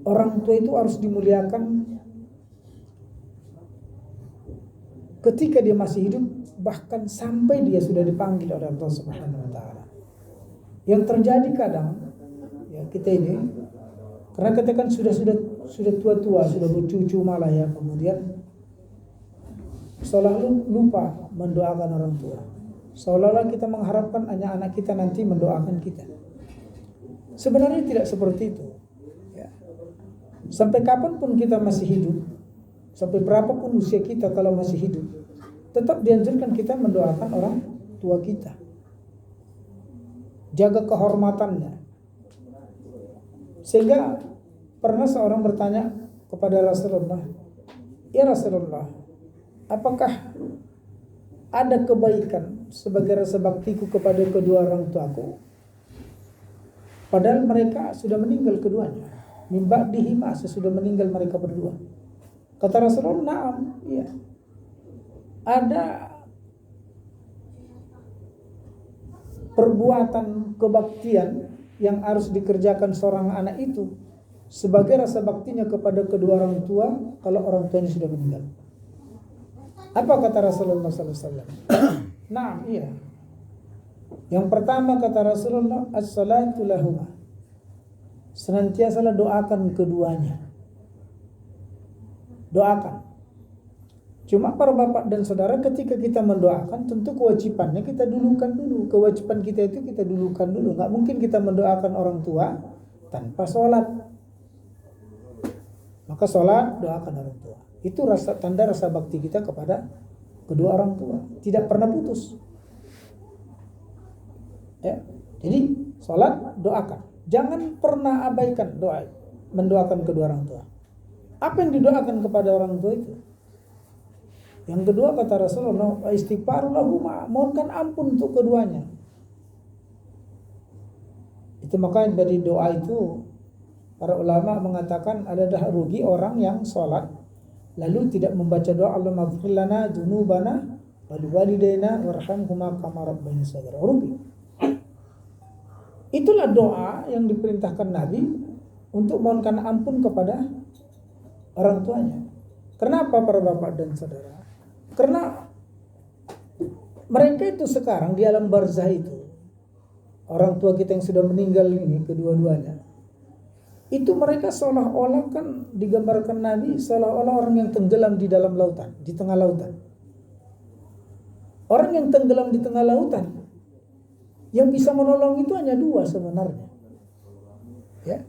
orang tua itu harus dimuliakan ketika dia masih hidup, bahkan sampai dia sudah dipanggil oleh Allah Subhanahu wa taala. Yang terjadi kadang ya kita ini, karena kita kan sudah tua-tua, sudah bercucu malah ya, kemudian seolah lupa mendoakan orang tua. Seolah-olah kita mengharapkan hanya anak kita nanti mendoakan kita. Sebenarnya tidak seperti itu. Ya. Sampai kapanpun kita masih hidup, sampai berapapun usia kita kalau masih hidup, tetap dianjurkan kita mendoakan orang tua kita. Jaga kehormatannya. Sehingga pernah seorang bertanya kepada Rasulullah, "Ya Rasulullah, apakah ada kebaikan sebagai rasa baktiku kepada kedua orang tuaku? Padahal mereka sudah meninggal keduanya. Min ba'dihima, sesudah meninggal mereka berdua." Kata Rasulullah, "Na'am, iya. Ada perbuatan kebaktian yang harus dikerjakan seorang anak itu sebagai rasa baktinya kepada kedua orang tua kalau orang tuanya sudah meninggal." Apa kata Rasulullah SAW? Nah, iya. Yang pertama kata Rasulullah, as-salatu lahuma. Senantiasalah doakan keduanya. Doakan. Cuma para bapak dan saudara, ketika kita mendoakan, tentu kewajibannya kita dulukan dulu. Kewajiban kita itu kita dulukan dulu. Nggak mungkin kita mendoakan orang tua tanpa sholat. Maka sholat, doakan orang tua. Itu tanda rasa bakti kita kepada kedua orang tua. Tidak pernah putus. Ya. Jadi sholat, doakan. Jangan pernah abaikan doa, mendoakan kedua orang tua. Apa yang didoakan kepada orang tua itu? Yang kedua kata Rasulullah, istighfar lahuma, mohonkan ampun untuk keduanya. Itu makanya dari doa itu para ulama mengatakan adalah rugi orang yang sholat lalu tidak membaca doa Allahumma ighfir lana dzunubana wa liwalidayna warhamhuma kama rabbayana shaghira. Rugi. Itulah doa yang diperintahkan Nabi untuk mohonkan ampun kepada orang tuanya. Kenapa para bapak dan saudara? Karena mereka itu sekarang di alam barzah itu, orang tua kita yang sudah meninggal ini kedua-duanya, itu mereka seolah-olah kan digambarkan Nabi seolah-olah orang yang tenggelam di dalam lautan, di tengah lautan. Orang yang tenggelam di tengah lautan, yang bisa menolong itu hanya dua sebenarnya. Ya,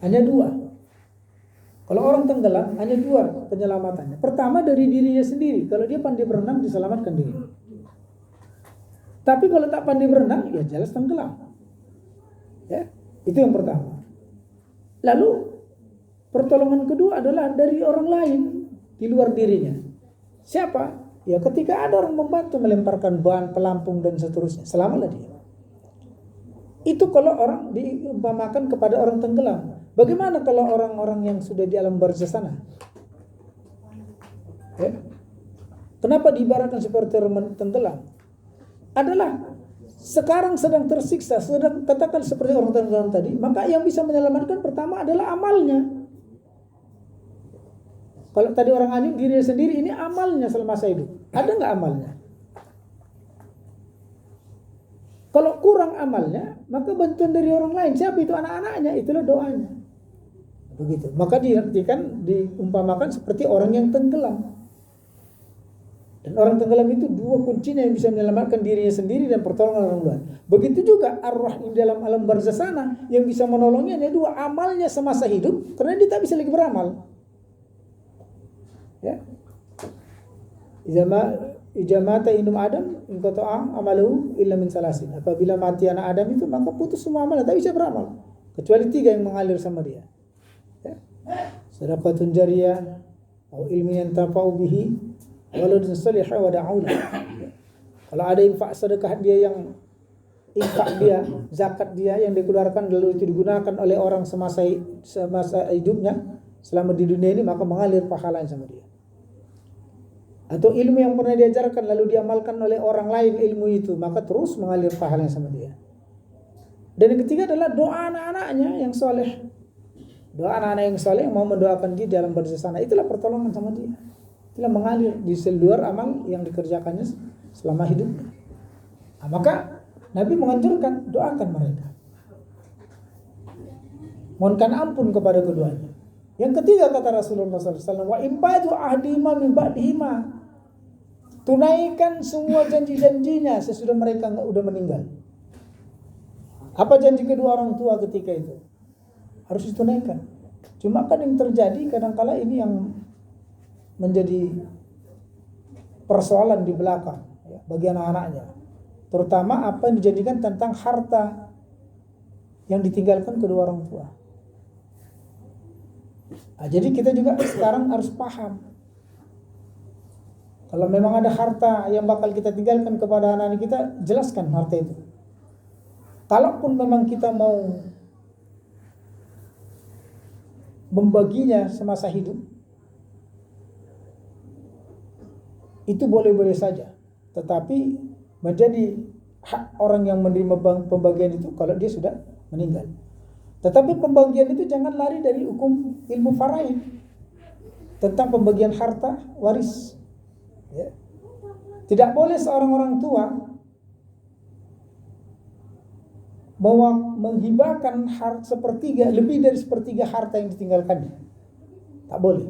hanya dua. Kalau orang tenggelam hanya dua penyelamatannya. Pertama dari dirinya sendiri. Kalau dia pandai berenang diselamatkan diri. Tapi kalau tak pandai berenang ya jelas tenggelam. Ya, itu yang pertama. Lalu pertolongan kedua adalah dari orang lain di luar dirinya. Siapa? Ya ketika ada orang membantu melemparkan bahan pelampung dan seterusnya, selamatlah dia. Itu kalau orang diumpamakan kepada orang tenggelam. Bagaimana kalau orang-orang yang sudah di alam barzah sana? Ya. Kenapa diibaratkan seperti orang tenggelam? Adalah sekarang sedang tersiksa, sedang katakan seperti orang tenggelam tadi. Maka yang bisa menyelamatkan pertama adalah amalnya. Kalau tadi orang alim dirinya sendiri, ini amalnya selama saya hidup. Ada nggak amalnya? Kalau kurang amalnya, maka bantuan dari orang lain. Siapa itu? Anak-anaknya, itulah doanya. Begitu. Maka diumpamakan seperti orang yang tenggelam. Dan orang tenggelam itu dua kuncinya yang bisa menyelamatkan dirinya sendiri dan pertolongan orang lain. Begitu juga arwah di dalam alam barzah sana yang bisa menolongnya hanya dua, amalnya semasa hidup karena dia tak bisa lagi beramal. Ya. Ijamata inum Adam in qata'a amaluhu illa min salasin. Apabila mati anak Adam itu maka putus semua amal, tak bisa beramal kecuali tiga yang mengalir sama dia. Ya. Sadaqatun jariyah atau ilmu yang tafa'u bihi waladun salihah wa da'ula. Kalau ada infak sedekah dia yang infak dia, zakat dia yang dikeluarkan lalu itu digunakan oleh orang semasa hidupnya selama di dunia ini, maka mengalir pahalanya sama dia. Atau ilmu yang pernah diajarkan lalu diamalkan oleh orang lain ilmu itu, maka terus mengalir pahalanya sama dia. Dan yang ketiga adalah doa anak-anaknya yang soleh. Doa anak-anak yang saleh yang mau mendoakan dia dalam bersesana, itulah pertolongan sama dia. Itulah mengalir di seluar amal yang dikerjakannya selama hidupnya. Nah, maka Nabi menganjurkan doakan mereka. Mohonkan ampun kepada keduanya. Yang ketiga kata Rasulullah SAW, wa imbadu ahdihima min ba'dihima. Tunaikan semua janji-janjinya sesudah mereka udah meninggal. Apa janji kedua orang tua ketika itu? Harus ditunaikan. Cuma kan yang terjadi kadang-kala ini yang menjadi persoalan di belakang ya, bagi anak-anaknya. Terutama apa yang dijadikan tentang harta yang ditinggalkan kedua orang tua. Nah, jadi kita juga sekarang harus paham. Kalau memang ada harta yang bakal kita tinggalkan kepada anak-anak kita, jelaskan harta itu. Kalaupun memang kita mau membaginya semasa hidup, itu boleh-boleh saja. Tetapi menjadi hak orang yang menerima pembagian itu kalau dia sudah meninggal. Tetapi pembagian itu jangan lari dari hukum ilmu faraid tentang pembagian harta waris. Ya. Tidak boleh seorang orang tua menghibahkan sepertiga, lebih dari sepertiga harta yang ditinggalkannya. Tak boleh.